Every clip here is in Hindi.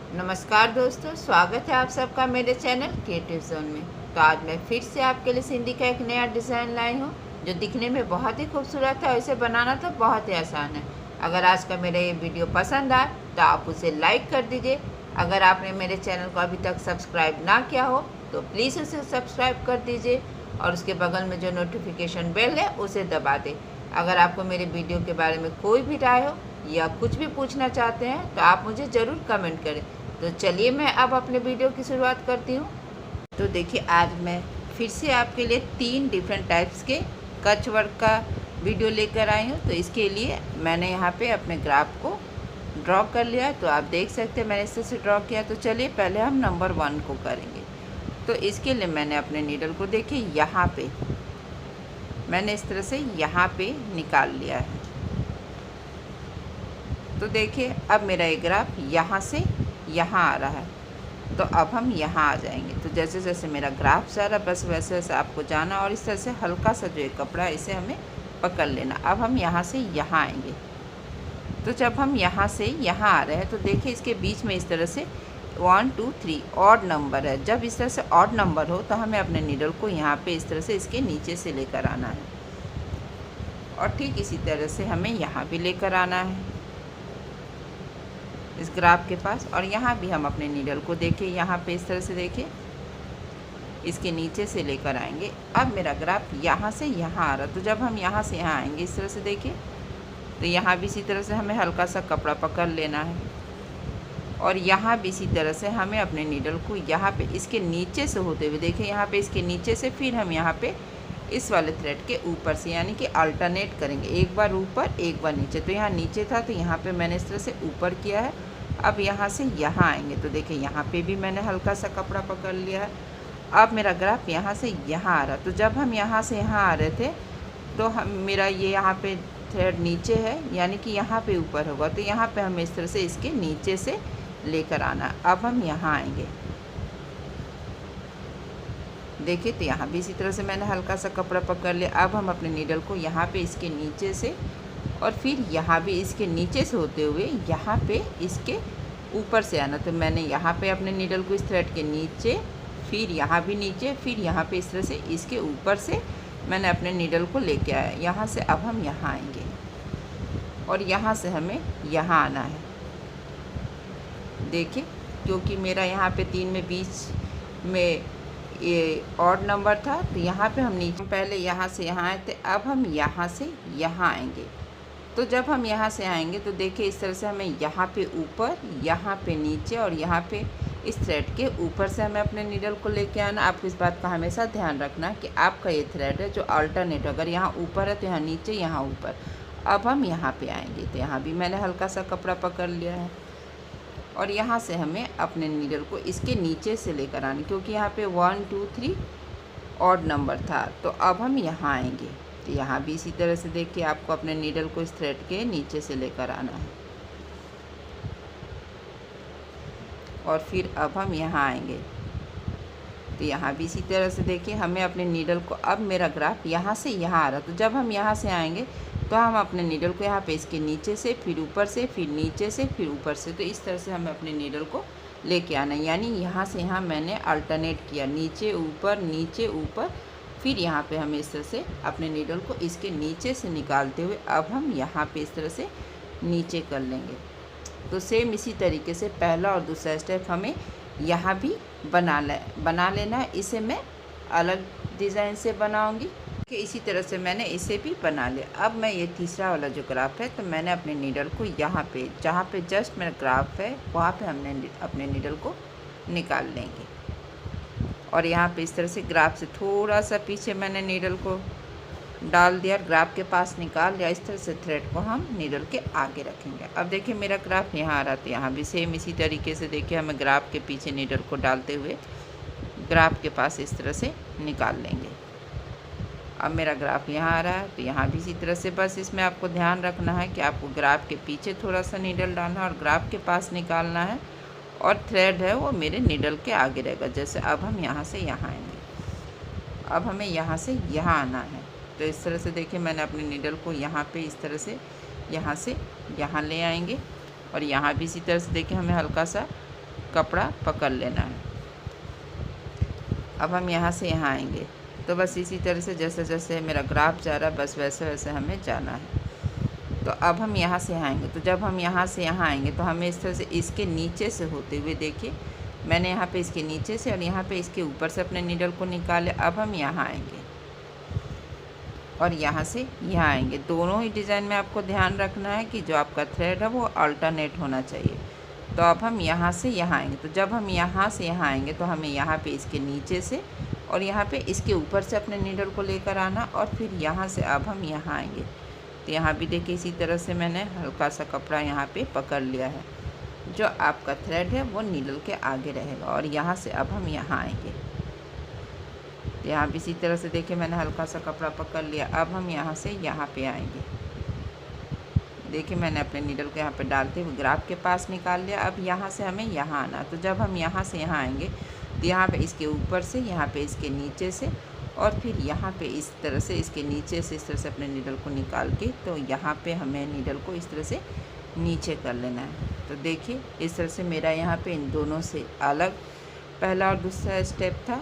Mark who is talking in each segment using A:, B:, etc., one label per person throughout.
A: नमस्कार दोस्तों, स्वागत है आप सबका मेरे चैनल क्रिएटिव जोन में। तो आज मैं फिर से आपके लिए सिंधी का एक नया डिज़ाइन लाई हूँ जो दिखने में बहुत ही खूबसूरत है और इसे बनाना तो बहुत ही आसान है। अगर आज का मेरा ये वीडियो पसंद आए तो आप उसे लाइक कर दीजिए। अगर आपने मेरे चैनल को अभी तक सब्सक्राइब ना किया हो तो प्लीज़ उसे सब्सक्राइब कर दीजिए और उसके बगल में जो नोटिफिकेशन बेल है उसे दबा दें। अगर आपको मेरे वीडियो के बारे में कोई भी राय हो या कुछ भी पूछना चाहते हैं तो आप मुझे ज़रूर कमेंट करें। तो चलिए मैं अब अपने वीडियो की शुरुआत करती हूँ। तो देखिए, आज मैं फिर से आपके लिए 3 डिफरेंट टाइप्स के कच वर्क का वीडियो लेकर आई हूँ। तो इसके लिए मैंने यहाँ पे अपने ग्राफ को ड्रॉ कर लिया। तो आप देख सकते हैं मैंने इस तरह से ड्रॉ किया। तो चलिए पहले हम नंबर 1 को करेंगे। तो इसके लिए मैंने अपने नीडल को देखिए यहाँ पे मैंने इस तरह से यहाँ पे निकाल लिया है। तो देखिए अब मेरा ये ग्राफ यहाँ से यहाँ आ रहा है। तो अब हम यहाँ आ जाएंगे। तो जैसे जैसे मेरा ग्राफ जा रहा है बस वैसे वैसे आपको जाना और इस तरह से हल्का सा जो ये कपड़ा है इसे हमें पकड़ लेना। अब हम यहाँ से यहाँ आएंगे। तो जब हम यहाँ से यहाँ आ रहे हैं तो देखिए इसके बीच में इस तरह से 1 2 3 ऑड नंबर है। जब इस तरह से ऑड नंबर हो तो हमें अपने नीडल को यहाँ पे इस तरह से इसके नीचे से लेकर आना है और ठीक इसी तरह से हमें यहाँ भी लेकर आना है इस ग्राफ के पास। और यहाँ भी हम अपने नीडल को देखिए यहाँ पे इस तरह से देखिए इसके नीचे से लेकर आएंगे। अब मेरा ग्राफ यहाँ से यहाँ आ रहा। तो जब हम यहाँ से यहाँ आएंगे इस तरह से देखिए तो यहाँ भी इसी तरह से हमें हल्का सा कपड़ा पकड़ लेना है और यहाँ भी इसी तरह से हमें अपने नीडल को यहाँ पे इसके नीचे से होते हुए देखिए यहाँ पे इसके नीचे से फिर हम यहाँ पे इस वाले थ्रेड के ऊपर से यानी कि अल्टरनेट करेंगे, एक बार ऊपर एक बार नीचे। तो यहाँ नीचे था तो यहाँ पे मैंने इस तरह से ऊपर किया है। अब यहाँ से यहाँ आएंगे तो देखिए यहाँ पे भी मैंने हल्का सा कपड़ा पकड़ लिया है। अब मेरा ग्राफ यहाँ से यहाँ आ रहा। तो जब हम यहाँ से यहाँ आ रहे थे तो हम मेरा ये यहाँ पे थ्रेड नीचे है यानी कि यहाँ पे ऊपर होगा। तो यहाँ पे हमें इस तरह से इसके नीचे से लेकर आना। अब हम यहाँ आएंगे देखिए तो यहाँ भी इसी तरह से मैंने हल्का सा कपड़ा पकड़ लिया। अब हम अपने नीडल को यहाँ पे इसके नीचे से और फिर यहाँ भी इसके नीचे से होते हुए यहाँ पे इसके ऊपर से आना। तो मैंने यहाँ पे अपने नीडल को इस थ्रेड के नीचे फिर यहाँ भी नीचे फिर यहाँ पे इस तरह से इसके ऊपर से मैंने अपने नीडल को लेके आया। यहाँ से अब हम यहाँ आएंगे और यहाँ से हमें यहाँ आना है। देखिए क्योंकि मेरा यहाँ पे 3 में बीच में ये ऑड नंबर था तो यहाँ पे हम नीचे पहले यहाँ से यहाँ आए थे। अब हम यहाँ से यहाँ आएंगे। तो जब हम यहाँ से आएंगे तो देखिए इस तरह से हमें यहाँ पे ऊपर यहाँ पे नीचे और यहाँ पे इस थ्रेड के ऊपर से हमें अपने नीडल को लेके आना। आपको इस बात का हमेशा ध्यान रखना कि आपका ये थ्रेड है जो अल्टरनेट, अगर यहाँ ऊपर है तो यहाँ नीचे यहाँ ऊपर। अब हम यहाँ पे आएंगे तो यहाँ भी मैंने हल्का सा कपड़ा पकड़ लिया है और यहाँ से हमें अपने नीडल को इसके नीचे से लेकर आना क्योंकि यहाँ पे 1 2 3 ऑड नंबर था। तो अब हम यहाँ आएंगे तो यहाँ भी इसी तरह से देखिए आपको अपने नीडल को इस थ्रेड के नीचे से लेकर आना है और फिर अब हम यहाँ आएंगे तो यहाँ भी इसी तरह से देखिए हमें अपने नीडल को, अब मेरा ग्राफ यहाँ से यहाँ आ रहा। तो जब हम यहाँ से आएंगे तो हम अपने नीडल को यहाँ पे इसके नीचे से फिर ऊपर से फिर नीचे से फिर ऊपर से, तो इस तरह से हमें अपने नीडल को लेके आना है। यानी यहाँ से यहाँ मैंने अल्टरनेट किया, नीचे ऊपर फिर यहाँ पे हमें इस तरह से अपने नीडल को इसके नीचे से निकालते हुए अब हम यहाँ पे इस तरह से नीचे कर लेंगे। तो सेम इसी तरीके से पहला और दूसरा स्टेप हमें यहाँ भी बना लेना है। इसे मैं अलग डिज़ाइन से बनाऊँगी कि इसी तरह से मैंने इसे भी बना लिया। अब मैं ये तीसरा वाला जो ग्राफ है तो मैंने अपने नीडल को यहाँ पे जहाँ पे जस्ट मेरा ग्राफ है वहाँ पे हमने अपने नीडल को निकाल लेंगे और यहाँ पे इस तरह से ग्राफ से थोड़ा सा पीछे मैंने नीडल को डाल दिया, ग्राफ के पास निकाल लिया। इस तरह से थ्रेड को हम नीडल के आगे रखेंगे। अब देखिए मेरा ग्राफ यहाँ आ रहा था, यहाँ भी सेम इसी तरीके से देखिए हमें ग्राफ के पीछे नीडल को डालते हुए ग्राफ के पास इस तरह से निकाल लेंगे। अब मेरा ग्राफ यहाँ आ रहा है तो यहाँ भी इसी तरह से, बस इसमें आपको ध्यान रखना है कि आपको ग्राफ के पीछे थोड़ा सा नीडल डालना है और ग्राफ के पास निकालना है और थ्रेड है वो मेरे नीडल के आगे रहेगा। जैसे अब हम यहाँ से यहाँ आएंगे, अब हमें यहाँ से यहाँ आना है। तो इस तरह से देखिए मैंने अपने नीडल को यहाँ पे इस तरह से यहाँ ले आएंगे और यहाँ भी इसी तरह से देखिए हमें हल्का सा कपड़ा पकड़ लेना है। अब हम यहाँ से यहाँ आएंगे, तो बस इसी तरह से जैसे जैसे मेरा ग्राफ जा रहा है बस वैसे वैसे हमें जाना है। तो अब हम यहाँ से यहाँ आएंगे, तो जब हम यहाँ से यहाँ आएंगे तो हमें इस तरह से इसके नीचे से होते हुए, देखिए मैंने यहाँ पे इसके नीचे से और यहाँ पे इसके ऊपर से अपने नीडल को निकाले। अब हम यहाँ आएंगे और यहाँ से यहाँ आएंगे। दोनों ही डिज़ाइन में आपको ध्यान रखना है कि जो आपका थ्रेड है वो अल्टरनेट होना चाहिए। तो अब हम यहाँ से यहाँ आएंगे, तो जब हम यहाँ से यहाँ आएंगे तो हमें यहाँ पे इसके नीचे से और यहाँ पे इसके ऊपर से अपने नीडल को लेकर आना और फिर यहाँ से अब हम यहाँ आएंगे। तो यहाँ भी देखिए इसी तरह से मैंने हल्का सा कपड़ा यहाँ पे पकड़ लिया है। जो आपका थ्रेड है वो नीडल के आगे रहेगा और यहाँ से अब हम यहाँ आएंगे। तो यहाँ भी इसी तरह से देखिए मैंने हल्का सा कपड़ा पकड़ लिया। अब हम यहाँ से यहाँ पे आएंगे। देखिए मैंने अपने नीडल को यहाँ पे डालते हुए ग्राफ के पास निकाल लिया। अब यहाँ से हमें यहाँ आना। तो जब हम यहाँ से यहाँ आएंगे तो यहाँ पे इसके ऊपर से, यहाँ पे इसके नीचे से और फिर यहाँ पे इस तरह से इसके नीचे से इस तरह से अपने नीडल को निकाल के, तो यहाँ पे हमें नीडल को इस तरह से नीचे कर लेना है। तो देखिए इस तरह से मेरा यहाँ पे इन दोनों से अलग पहला और दूसरा स्टेप था,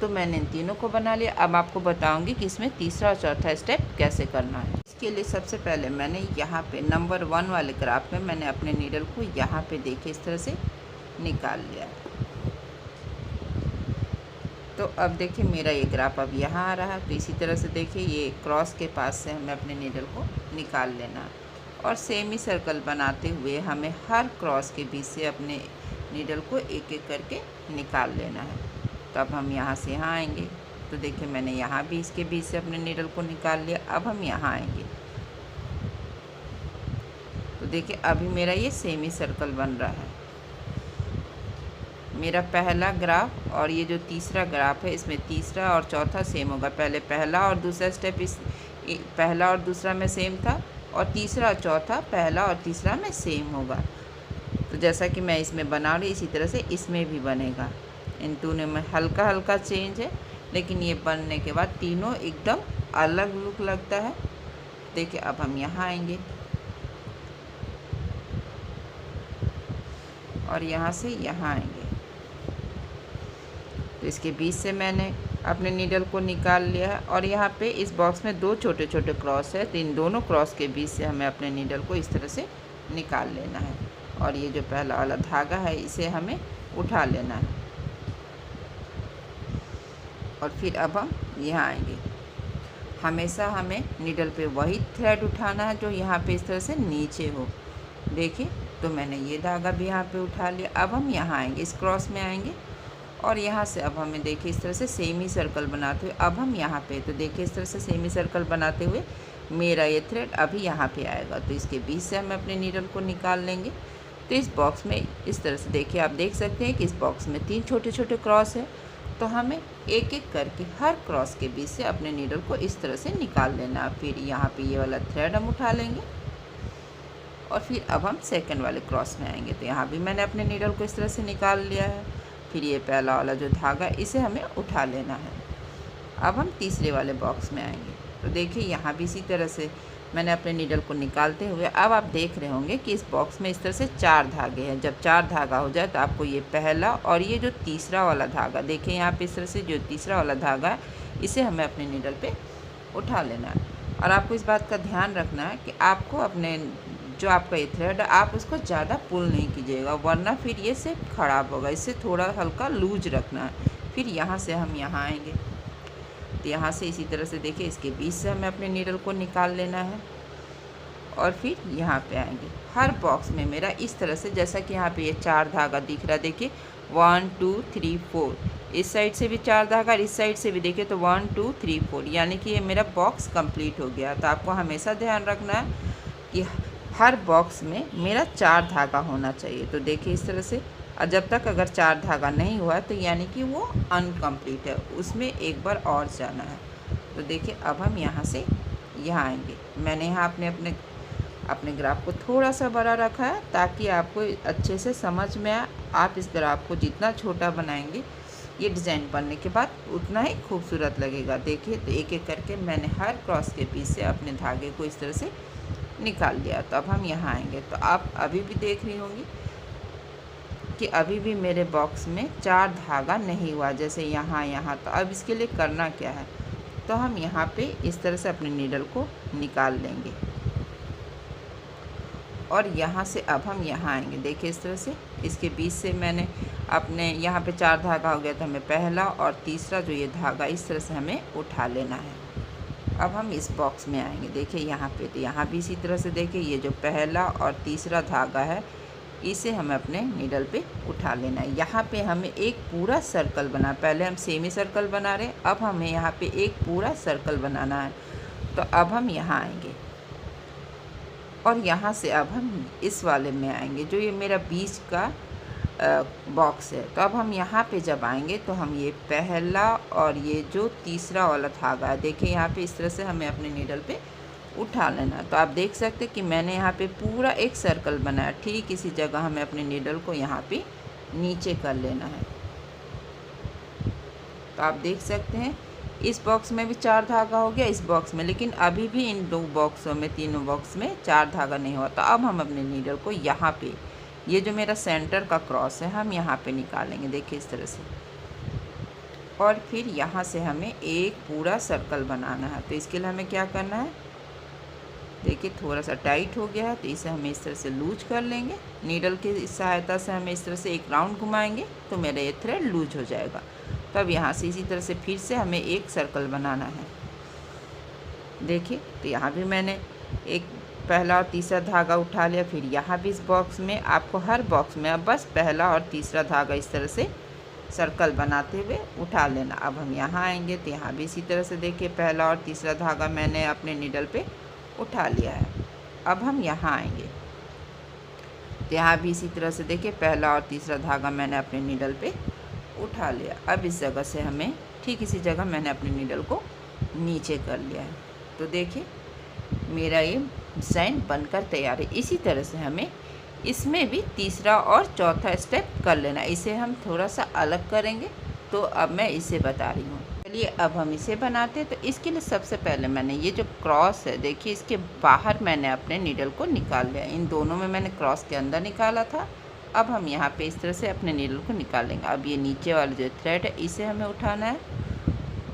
A: तो मैंने इन तीनों को बना लिया। अब आपको बताऊंगी कि इसमें तीसरा और चौथा स्टेप कैसे करना है। इसके लिए सबसे पहले मैंने यहाँ पे नंबर 1 वाले ग्राफ में मैंने अपने नीडल को यहाँ पे देखिए इस तरह से निकाल लिया। तो अब देखिए मेरा ये ग्राफ अब यहाँ आ रहा है। तो इसी तरह से देखिए ये क्रॉस के पास से हमें अपने नीडल को निकाल लेना है और सेमी सर्कल बनाते हुए हमें हर क्रॉस के बीच से अपने नीडल को एक एक करके निकाल लेना है। तो अब हम यहाँ से यहाँ आएंगे, तो देखिए मैंने यहाँ भी इसके बीच से अपने नीडल को निकाल लिया। अब हम यहाँ आएंगे, तो देखिए अभी मेरा ये सेमी सर्कल बन रहा है। मेरा पहला ग्राफ और ये जो तीसरा ग्राफ है इसमें तीसरा और चौथा सेम होगा। पहले पहला और दूसरा स्टेप इस पहला और दूसरा में सेम था और तीसरा और चौथा पहला और तीसरा में सेम होगा। तो जैसा कि मैं इसमें बना रही इसी तरह से इसमें भी बनेगा। इन दोनों में हल्का हल्का चेंज है, लेकिन ये बनने के बाद तीनों एकदम अलग लुक लगता है। देखिए अब हम यहाँ आएंगे और यहाँ से यहाँ आएंगे, तो इसके बीच से मैंने अपने नीडल को निकाल लिया है और यहाँ पे इस बॉक्स में 2 छोटे छोटे क्रॉस है, तो इन दोनों क्रॉस के बीच से हमें अपने नीडल को इस तरह से निकाल लेना है और ये जो पहला वाला धागा है इसे हमें उठा लेना है और फिर अब हम यहाँ आएंगे। हमेशा हमें नीडल पे वही थ्रेड उठाना है जो यहाँ पे इस तरह से नीचे हो। देखिए तो मैंने ये धागा भी यहाँ पे उठा लिया। अब हम यहाँ आएंगे, इस क्रॉस में आएंगे और यहाँ से अब हमें देखिए इस तरह से सेमी सर्कल बनाते हुए अब हम यहाँ पे, तो देखिए इस तरह से सेमी सर्कल बनाते हुए मेरा ये थ्रेड अभी यहाँ पे आएगा। तो इसके बीच से हम अपने नीडल को निकाल लेंगे। तो इस बॉक्स में इस तरह से देखिए आप देख सकते हैं कि इस बॉक्स में 3 छोटे छोटे क्रॉस है, तो हमें एक एक करके हर क्रॉस के बीच से अपने नीडल को इस तरह से निकाल लेना। फिर यहाँ पे ये वाला थ्रेड हम उठा लेंगे और फिर अब हम सेकंड वाले क्रॉस में आएंगे। तो यहाँ भी मैंने अपने नीडल को इस तरह से निकाल लिया है। फिर ये पहला वाला जो धागा इसे हमें उठा लेना है। अब हम तीसरे वाले बॉक्स में आएंगे, तो देखिए यहाँ भी इसी तरह से मैंने अपने नीडल को निकालते हुए, अब आप देख रहे होंगे कि इस बॉक्स में इस तरह से 4 धागे हैं। जब 4 धागा हो जाए तो आपको ये पहला और ये जो तीसरा वाला धागा, देखिए यहाँ पे इस तरह से जो तीसरा वाला धागा है इसे हमें अपने नीडल पे उठा लेना है। और आपको इस बात का ध्यान रखना है कि आपको अपने जो आपका ये थ्रेड है आप उसको ज़्यादा पुल नहीं कीजिएगा, वरना फिर ये से ख़राब होगा। इससे थोड़ा हल्का लूज रखना है। फिर यहाँ से हम यहाँ आएंगे, तो यहाँ से इसी तरह से देखिए इसके बीच से हमें अपने नीडल को निकाल लेना है और फिर यहाँ पे आएंगे। हर बॉक्स में मेरा इस तरह से, जैसा कि यहाँ पे ये 4 धागा दिख रहा है, देखिए 1 2 3 4, इस साइड से भी 4 धागा और इस साइड से भी देखिए तो 1 2 3 4, यानी कि ये मेरा बॉक्स कंप्लीट हो गया। तो आपको हमेशा ध्यान रखना है कि हर बॉक्स में मेरा 4 धागा होना चाहिए। तो देखिए इस तरह से, और जब तक अगर 4 धागा नहीं हुआ तो यानी कि वो अनकम्प्लीट है, उसमें एक बार और जाना है। तो देखिए अब हम यहाँ से यहाँ आएंगे। मैंने यहाँ अपने ग्राफ को थोड़ा सा बड़ा रखा है ताकि आपको अच्छे से समझ में आए। आप इस ग्राफ को जितना छोटा बनाएंगे ये डिज़ाइन बनने के बाद उतना ही खूबसूरत लगेगा। देखिए तो एक एक करके मैंने हर क्रॉस के बीच से अपने धागे को इस तरह से निकाल लिया। तो अब हम यहाँ आएंगे, तो आप अभी भी देख रही होंगी कि अभी भी मेरे बॉक्स में 4 धागा नहीं हुआ, जैसे यहाँ यहाँ। तो अब इसके लिए करना क्या है, तो हम यहाँ पे इस तरह से अपने नीडल को निकाल लेंगे और यहाँ से अब हम यहाँ आएंगे। देखिए इस तरह से इसके बीच से मैंने अपने यहाँ पे 4 धागा हो गया, तो हमें पहला और तीसरा जो ये धागा इस तरह से हमें उठा लेना है। अब हम इस बॉक्स में आएंगे। देखिए यहाँ पे, तो यहाँ भी इसी तरह से देखिए ये जो पहला और तीसरा धागा है इसे हमें अपने नीडल पे उठा लेना है। यहाँ पे हमें एक पूरा सर्कल बना, पहले हम सेमी सर्कल बना रहे, अब हमें यहाँ पे एक पूरा सर्कल बनाना है। तो अब हम यहाँ आएंगे और यहाँ से अब हम इस वाले में आएंगे जो ये मेरा बीच का बॉक्स है। तो अब हम यहाँ पे जब आएंगे तो हम ये पहला और ये जो तीसरा वाला धागा है, देखिए यहाँ पे इस तरह से हमें अपने नीडल पे उठा लेना। तो आप देख सकते हैं कि मैंने यहाँ पे पूरा एक सर्कल बनाया। ठीक इसी जगह हमें अपने नीडल को यहाँ पे नीचे कर लेना है। तो आप देख सकते हैं इस बॉक्स में भी 4 धागा हो गया, इस बॉक्स में, लेकिन अभी भी इन 2 बॉक्सों में, तीनों बॉक्स में 4 धागा नहीं हुआ। तो अब हम अपने नीडल को यहाँ पे, ये जो मेरा सेंटर का क्रॉस है, हम यहाँ पे निकालेंगे। देखिए इस तरह से, और फिर यहाँ से हमें एक पूरा सर्कल बनाना है। तो इसके लिए हमें क्या करना है, देखिए थोड़ा सा टाइट हो गया है, तो इसे हमें इस तरह से लूज कर लेंगे। नीडल की सहायता से हमें इस तरह से एक राउंड घुमाएंगे तो मेरा ये थ्रेड लूज हो जाएगा। तब यहाँ से इसी तरह से फिर से हमें एक सर्कल बनाना है। देखिए तो यहाँ भी मैंने एक पहला और तीसरा धागा उठा लिया। फिर यहाँ भी इस बॉक्स में, आपको हर बॉक्स में अब बस पहला और तीसरा धागा इस तरह से सर्कल बनाते हुए उठा लेना। अब हम यहाँ आएंगे तो यहाँ भी इसी तरह से देखिए पहला और तीसरा धागा मैंने अपने नीडल पे उठा लिया है। अब हम यहाँ आएंगे तो यहाँ भी इसी तरह से देखिए पहला और तीसरा धागा मैंने अपने नीडल पे उठा लिया। अब इस जगह से हमें, ठीक इसी जगह मैंने अपने नीडल को नीचे कर लिया है। तो देखिए मेरा ये डिज़ाइन बनकर तैयार है। इसी तरह से हमें इसमें भी तीसरा और चौथा स्टेप कर लेना। इसे हम थोड़ा सा अलग करेंगे, तो अब मैं इसे बता रही हूँ। चलिए अब हम इसे बनाते हैं। तो इसके लिए सबसे पहले मैंने ये जो क्रॉस है, देखिए इसके बाहर मैंने अपने नीडल को निकाल लिया। इन दोनों में मैंने क्रॉस के अंदर निकाला था। अब हम यहाँ पे इस तरह से अपने नीडल को निकालेंगे। अब ये नीचे वाला जो थ्रेड है इसे हमें उठाना है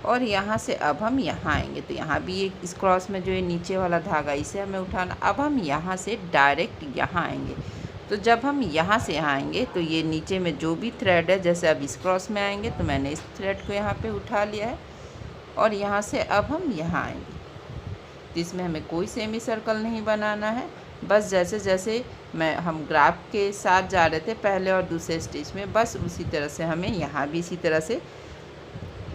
A: और यहाँ से अब हम यहाँ आएंगे। तो यहाँ भी ये इस क्रॉस में जो ये नीचे वाला धागा इसे हमें उठाना। अब हम यहाँ से डायरेक्ट यहाँ आएंगे। तो जब हम यहाँ से यहाँ आएंगे तो ये नीचे में जो भी थ्रेड है, जैसे अब इस क्रॉस में आएंगे तो मैंने इस थ्रेड को यहाँ पे उठा लिया है और यहाँ से अब हम यहाँ आएंगे। तो इसमें हमें कोई सेमी सर्कल नहीं बनाना है। बस जैसे जैसे हम ग्राफ के साथ जा रहे थे पहले और दूसरे स्टेज में, बस उसी तरह से हमें यहाँ भी इसी तरह से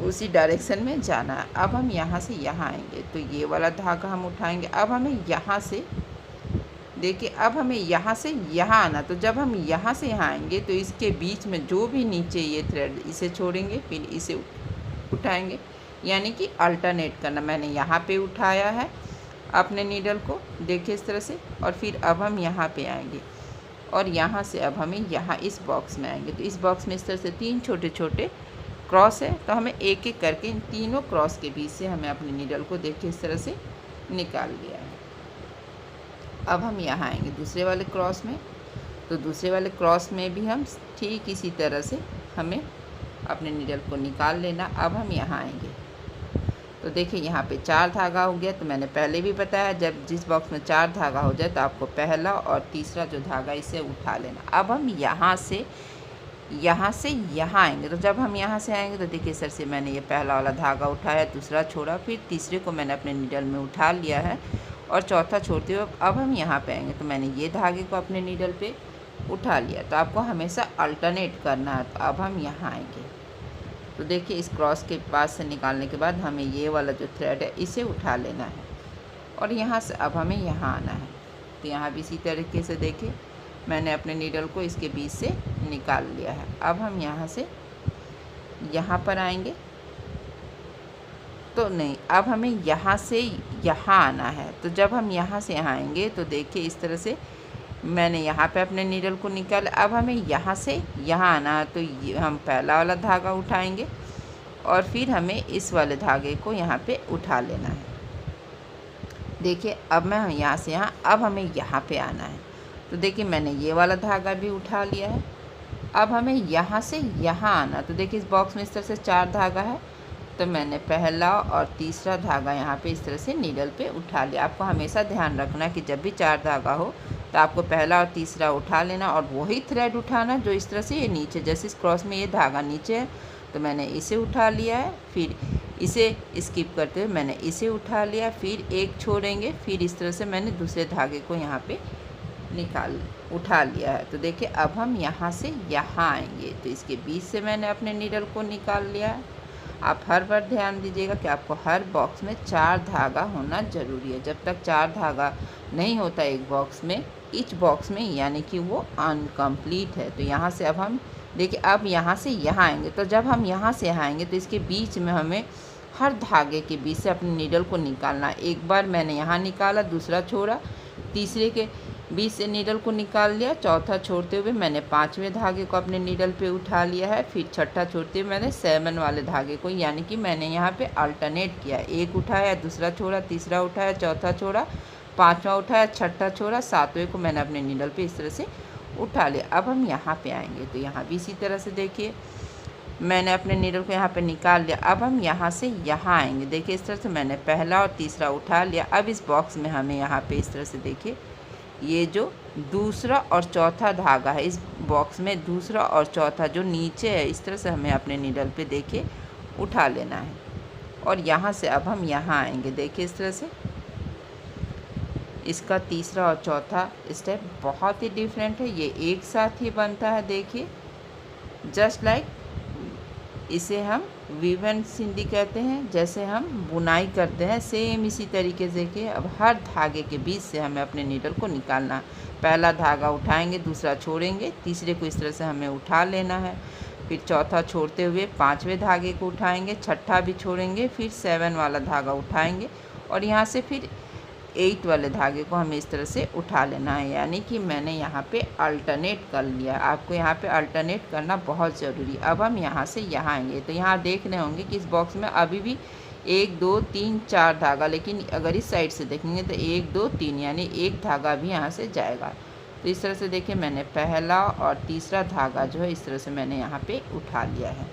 A: उसी डायरेक्शन में जाना है। अब हम यहाँ से यहाँ आएंगे तो ये वाला धागा हम उठाएंगे। अब हमें यहाँ से, देखिए अब हमें यहाँ से यहाँ आना। तो जब हम यहाँ से यहाँ आएंगे तो इसके बीच में जो भी नीचे ये थ्रेड, इसे छोड़ेंगे, फिर इसे उठाएंगे, यानी कि अल्टरनेट करना। मैंने यहाँ पे उठाया है अपने नीडल को, देखिए इस तरह से, और फिर अब हम यहाँ पे आएंगे और यहाँ से अब हमें यहाँ इस बॉक्स में आएंगे। तो इस बॉक्स में इस तरह से 3 छोटे छोटे क्रॉस है। तो हमें एक एक करके इन तीनों क्रॉस के बीच से हमें अपने नीडल को देखिए इस तरह से निकाल लिया है। अब हम यहाँ आएंगे दूसरे वाले क्रॉस में। तो दूसरे वाले क्रॉस में भी हम ठीक इसी तरह से हमें अपने नीडल को निकाल लेना। अब हम यहाँ आएंगे तो देखिए यहाँ पे 4 धागा हो गया। तो मैंने पहले भी बताया, जब जिस बॉक्स में 4 धागा हो जाए तो आपको पहला और तीसरा जो धागा इसे उठा लेना। अब हम यहाँ से यहाँ आएंगे। तो जब हम यहाँ से आएंगे तो देखिए सर से मैंने ये पहला वाला धागा उठाया, दूसरा छोड़ा, फिर तीसरे को मैंने अपने नीडल में उठा लिया है और चौथा छोड़ते हुए अब हम यहाँ पे आएंगे। तो मैंने ये धागे को अपने नीडल पे उठा लिया। तो आपको हमेशा अल्टरनेट करना है। तो अब हम यहाँ आएंगे तो देखिए इस क्रॉस के पास से निकालने के बाद हमें ये वाला जो थ्रेड है इसे उठा लेना है और यहाँ से अब हमें यहाँ आना है। तो यहाँ भी इसी तरीके से देखिए मैंने अपने नीडल को इसके बीच से निकाल लिया है। अब हम यहाँ से यहाँ पर आएंगे तो नहीं, अब हमें यहाँ से यहाँ आना है। तो जब हम यहाँ से यहाँ आएंगे तो देखिए इस तरह से मैंने यहाँ पे अपने नीडल को निकाला। अब हमें यहाँ से यहाँ आना है। तो हम पहला वाला धागा उठाएंगे और फिर हमें इस वाले धागे को यहाँ पे उठा लेना है। देखिए अब मैं यहाँ से यहाँ, अब हमें यहाँ पे आना है। तो देखिए मैंने ये वाला धागा भी उठा लिया है। अब हमें यहाँ से यहाँ आना। तो देखिए इस बॉक्स में इस तरह से 4 धागा है, तो मैंने पहला और तीसरा धागा यहाँ पे इस तरह से नीडल पे उठा लिया। आपको हमेशा ध्यान रखना कि जब भी 4 धागा हो तो आपको पहला और तीसरा उठा लेना और वही थ्रेड उठाना जो इस तरह से ये नीचे, जैसे इस क्रॉस में ये धागा नीचे है तो मैंने इसे उठा लिया है, फिर इसे स्किप करते हुए मैंने इसे उठा लिया, फिर एक छोड़ेंगे, फिर इस तरह से मैंने दूसरे धागे को यहाँ पे उठा लिया है। तो देखिए अब हम यहाँ से यहाँ आएंगे, तो इसके बीच से मैंने अपने नीडल को निकाल लिया है। आप हर बार ध्यान दीजिएगा कि आपको हर बॉक्स में 4 धागा होना ज़रूरी है। जब तक 4 धागा नहीं होता एक बॉक्स में, ईच बॉक्स में, यानी कि वो अनकम्प्लीट है। तो यहाँ से अब हम देखिए अब यहाँ से यहाँ आएंगे, तो जब हम यहाँ से यहाँ आएंगे तो इसके बीच में हमें हर धागे के बीच से अपने नीडल को निकालना। एक बार मैंने यहाँ निकाला, दूसरा छोड़ा, तीसरे के बीच से नीडल को निकाल लिया, चौथा छोड़ते हुए मैंने 5वें धागे को अपने नीडल पे उठा लिया है, फिर छठा छोड़ते हुए मैंने 7 वाले धागे को, यानी कि मैंने यहाँ पे अल्टरनेट किया, एक उठाया, दूसरा छोड़ा, तीसरा उठाया, चौथा छोड़ा, 5वां उठाया, छठा छोड़ा, 7वें को मैंने अपने नीडल पे इस तरह से उठा लिया। अब हम यहाँ पे आएंगे, तो यहाँ भी इसी तरह से देखिए मैंने अपने नीडल को यहाँ पे निकाल लिया। अब हम यहाँ से यहाँ आएंगे, देखिए इस तरह से मैंने पहला और तीसरा उठा लिया। अब इस बॉक्स में हमें यहाँ पे इस तरह से देखिए ये जो दूसरा और चौथा धागा है, इस बॉक्स में दूसरा और चौथा जो नीचे है, इस तरह से हमें अपने नीडल पे देखिए उठा लेना है। और यहाँ से अब हम यहाँ आएंगे, देखिए इस तरह से इसका तीसरा और चौथा स्टेप बहुत ही डिफरेंट है, ये एक साथ ही बनता है। देखिए जस्ट लाइक इसे हम वीवन सिंधी कहते हैं, जैसे हम बुनाई करते हैं, सेम इसी तरीके से कि अब हर धागे के बीच से हमें अपने नीडल को निकालना। पहला धागा उठाएंगे, दूसरा छोड़ेंगे, तीसरे को इस तरह से हमें उठा लेना है, फिर चौथा छोड़ते हुए 5वें धागे को उठाएंगे, छठा भी छोड़ेंगे, फिर 7 वाला धागा उठाएंगे और यहाँ से फिर 8 वाले धागे को हमें इस तरह से उठा लेना है। यानी कि मैंने यहाँ पे अल्टरनेट कर लिया। आपको यहाँ पे अल्टरनेट करना बहुत ज़रूरी। अब हम यहाँ से यहाँ आएंगे, तो यहाँ देख रहे होंगे कि इस बॉक्स में अभी भी 1 2 3 4 धागा, लेकिन अगर इस साइड से देखेंगे तो 1 2 3 यानी एक धागा भी यहाँ से जाएगा। तो इस तरह से देखिए मैंने पहला और तीसरा धागा जो है इस तरह से मैंने यहाँ पर उठा लिया है।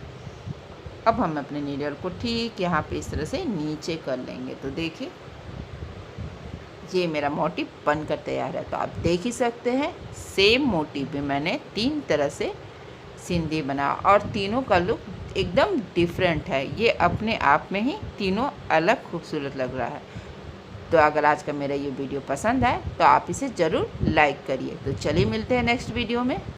A: अब हम अपने नीडल को ठीक यहाँ पर इस तरह से नीचे कर लेंगे। तो देखिए ये मेरा मोटिव बनकर तैयार है। तो आप देख ही सकते हैं सेम मोटिव में मैंने 3 तरह से सिंधी बनाया और तीनों का लुक एकदम डिफरेंट है। ये अपने आप में ही तीनों अलग खूबसूरत लग रहा है। तो अगर आज का मेरा ये वीडियो पसंद आए तो आप इसे ज़रूर लाइक करिए। तो चलिए मिलते हैं नेक्स्ट वीडियो में।